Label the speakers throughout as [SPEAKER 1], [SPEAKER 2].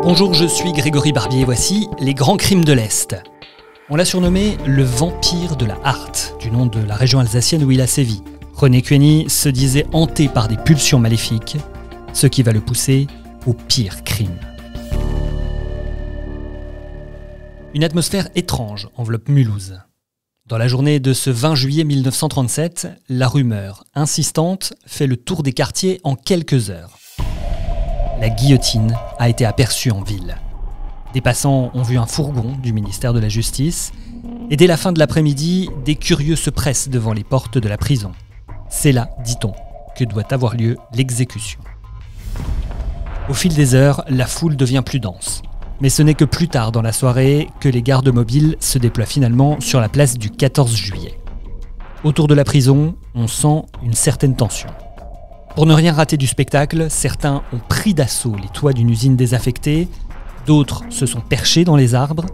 [SPEAKER 1] Bonjour, je suis Grégory Barbier et voici les grands crimes de l'Est. On l'a surnommé le vampire de la Hart, du nom de la région alsacienne où il a sévi. René Kueni se disait hanté par des pulsions maléfiques, ce qui va le pousser au pire crime. Une atmosphère étrange enveloppe Mulhouse. Dans la journée de ce 20 juillet 1937, la rumeur insistante fait le tour des quartiers en quelques heures. La guillotine a été aperçue en ville. Des passants ont vu un fourgon du ministère de la Justice et dès la fin de l'après-midi, des curieux se pressent devant les portes de la prison. C'est là, dit-on, que doit avoir lieu l'exécution. Au fil des heures, la foule devient plus dense. Mais ce n'est que plus tard dans la soirée que les gardes mobiles se déploient finalement sur la place du 14 juillet. Autour de la prison, on sent une certaine tension. Pour ne rien rater du spectacle, certains ont pris d'assaut les toits d'une usine désaffectée, d'autres se sont perchés dans les arbres.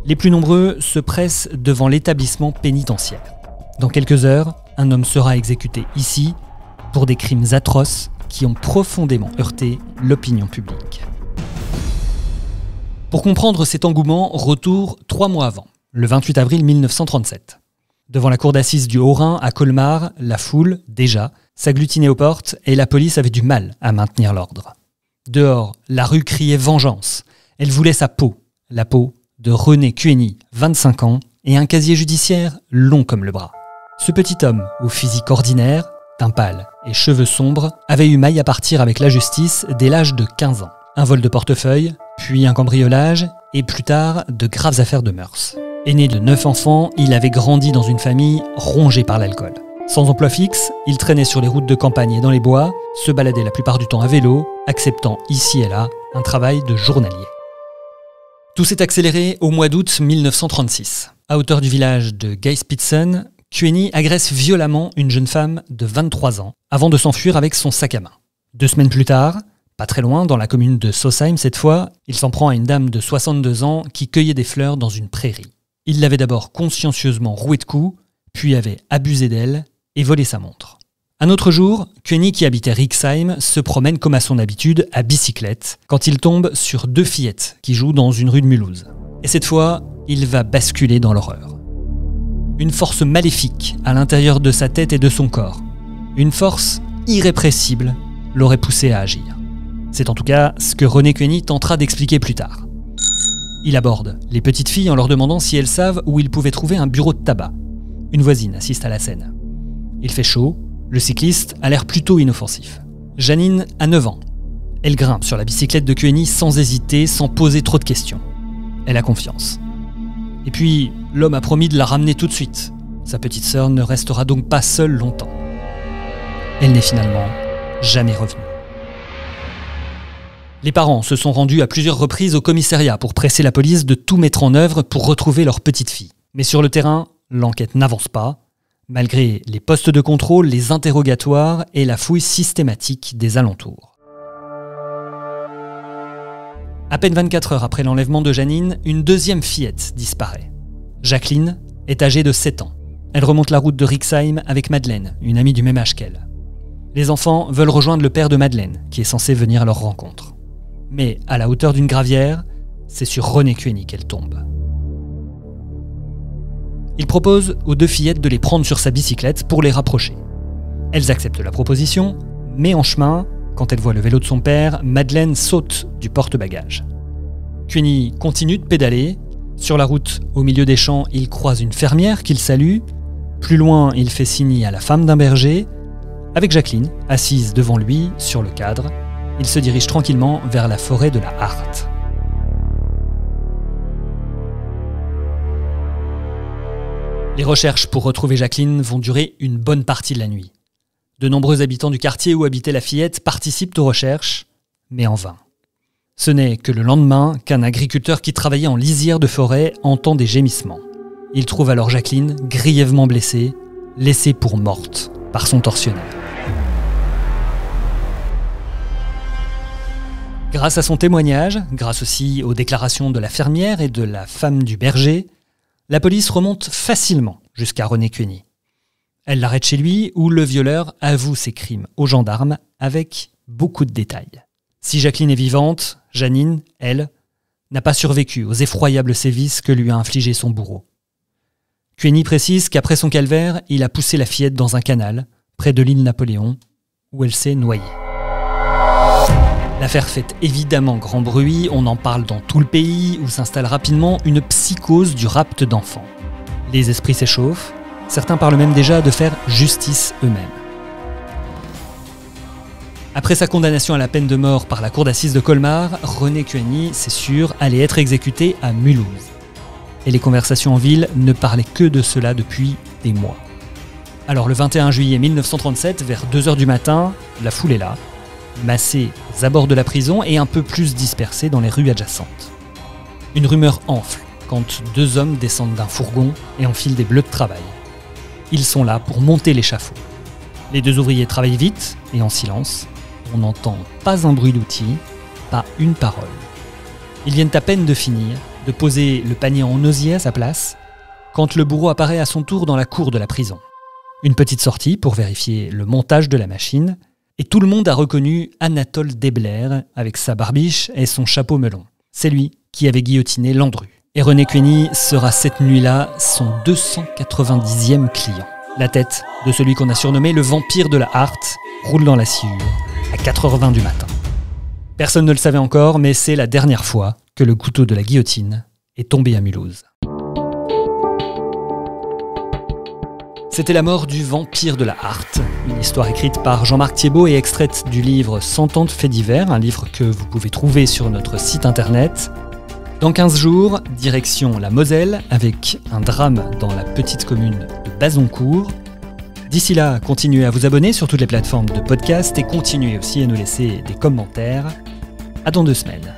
[SPEAKER 1] Les plus nombreux se pressent devant l'établissement pénitentiaire. Dans quelques heures, un homme sera exécuté ici pour des crimes atroces qui ont profondément heurté l'opinion publique. Pour comprendre cet engouement, retour 3 mois avant, le 28 avril 1937. Devant la cour d'assises du Haut-Rhin à Colmar, la foule, déjà, s'agglutinait aux portes et la police avait du mal à maintenir l'ordre. Dehors, la rue criait vengeance. Elle voulait sa peau, la peau de René Kueni, 25 ans, et un casier judiciaire long comme le bras. Ce petit homme, au physique ordinaire, teint pâle et cheveux sombres, avait eu maille à partir avec la justice dès l'âge de 15 ans. Un vol de portefeuille, puis un cambriolage, et plus tard, de graves affaires de mœurs. Aîné de 9 enfants, il avait grandi dans une famille rongée par l'alcool. Sans emploi fixe, il traînait sur les routes de campagne et dans les bois, se baladait la plupart du temps à vélo, acceptant ici et là un travail de journalier. Tout s'est accéléré au mois d'août 1936. À hauteur du village de Geispitzen, Kueni agresse violemment une jeune femme de 23 ans avant de s'enfuir avec son sac à main. 2 semaines plus tard, pas très loin, dans la commune de Sausheim cette fois, il s'en prend à une dame de 62 ans qui cueillait des fleurs dans une prairie. Il l'avait d'abord consciencieusement rouée de coups, puis avait abusé d'elle et volé sa montre. Un autre jour, Kueni, qui habitait Rixheim, se promène comme à son habitude à bicyclette quand il tombe sur 2 fillettes qui jouent dans une rue de Mulhouse. Et cette fois, il va basculer dans l'horreur. Une force maléfique à l'intérieur de sa tête et de son corps. Une force irrépressible l'aurait poussé à agir. C'est en tout cas ce que René Kueni tentera d'expliquer plus tard. Il aborde les petites filles en leur demandant si elles savent où ils pouvaient trouver un bureau de tabac. Une voisine assiste à la scène. Il fait chaud, le cycliste a l'air plutôt inoffensif. Janine a 9 ans. Elle grimpe sur la bicyclette de Kueni sans hésiter, sans poser trop de questions. Elle a confiance. Et puis, l'homme a promis de la ramener tout de suite. Sa petite sœur ne restera donc pas seule longtemps. Elle n'est finalement jamais revenue. Les parents se sont rendus à plusieurs reprises au commissariat pour presser la police de tout mettre en œuvre pour retrouver leur petite fille. Mais sur le terrain, l'enquête n'avance pas, malgré les postes de contrôle, les interrogatoires et la fouille systématique des alentours. À peine 24 heures après l'enlèvement de Janine, une deuxième fillette disparaît. Jacqueline est âgée de 7 ans. Elle remonte la route de Rixheim avec Madeleine, une amie du même âge qu'elle. Les enfants veulent rejoindre le père de Madeleine, qui est censé venir à leur rencontre. Mais à la hauteur d'une gravière, c'est sur René Kueni qu'elle tombe. Il propose aux 2 fillettes de les prendre sur sa bicyclette pour les rapprocher. Elles acceptent la proposition, mais en chemin, quand elle voit le vélo de son père, Madeleine saute du porte-bagages. Kueni continue de pédaler. Sur la route, au milieu des champs, il croise une fermière qu'il salue. Plus loin, il fait signe à la femme d'un berger. Avec Jacqueline, assise devant lui, sur le cadre, il se dirige tranquillement vers la forêt de la Hart. Les recherches pour retrouver Jacqueline vont durer une bonne partie de la nuit. De nombreux habitants du quartier où habitait la fillette participent aux recherches, mais en vain. Ce n'est que le lendemain qu'un agriculteur qui travaillait en lisière de forêt entend des gémissements. Il trouve alors Jacqueline grièvement blessée, laissée pour morte par son tortionnaire. Grâce à son témoignage, grâce aussi aux déclarations de la fermière et de la femme du berger, la police remonte facilement jusqu'à René Kueni. Elle l'arrête chez lui où le violeur avoue ses crimes aux gendarmes avec beaucoup de détails. Si Jacqueline est vivante, Janine, elle, n'a pas survécu aux effroyables sévices que lui a infligés son bourreau. Cueni précise qu'après son calvaire, il a poussé la fillette dans un canal, près de l'île Napoléon, où elle s'est noyée. L'affaire fait évidemment grand bruit, on en parle dans tout le pays, où s'installe rapidement une psychose du rapt d'enfants. Les esprits s'échauffent, certains parlent même déjà de faire justice eux-mêmes. Après sa condamnation à la peine de mort par la cour d'assises de Colmar, René Cueni, c'est sûr, allait être exécuté à Mulhouse. Et les conversations en ville ne parlaient que de cela depuis des mois. Alors le 21 juillet 1937, vers 2h du matin, la foule est là, massée aux abords de la prison et un peu plus dispersée dans les rues adjacentes. Une rumeur enfle quand deux hommes descendent d'un fourgon et enfilent des bleus de travail. Ils sont là pour monter l'échafaud. Les deux ouvriers travaillent vite et en silence. On n'entend pas un bruit d'outil, pas une parole. Ils viennent à peine de finir, de poser le panier en osier à sa place, quand le bourreau apparaît à son tour dans la cour de la prison. Une petite sortie pour vérifier le montage de la machine, et tout le monde a reconnu Anatole Debler avec sa barbiche et son chapeau melon. C'est lui qui avait guillotiné Landru. Et René Cueni sera cette nuit-là son 290e client. La tête de celui qu'on a surnommé le vampire de la Hart roule dans la sciure à 4h20 du matin. Personne ne le savait encore, mais c'est la dernière fois que le couteau de la guillotine est tombé à Mulhouse. C'était la mort du vampire de la Hart, une histoire écrite par Jean-Marc Thiebaud et extraite du livre 100 ans de faits divers, un livre que vous pouvez trouver sur notre site internet. Dans 15 jours, direction la Moselle, avec un drame dans la petite commune de Bazoncourt. D'ici là, continuez à vous abonner sur toutes les plateformes de podcast et continuez aussi à nous laisser des commentaires. À dans 2 semaines.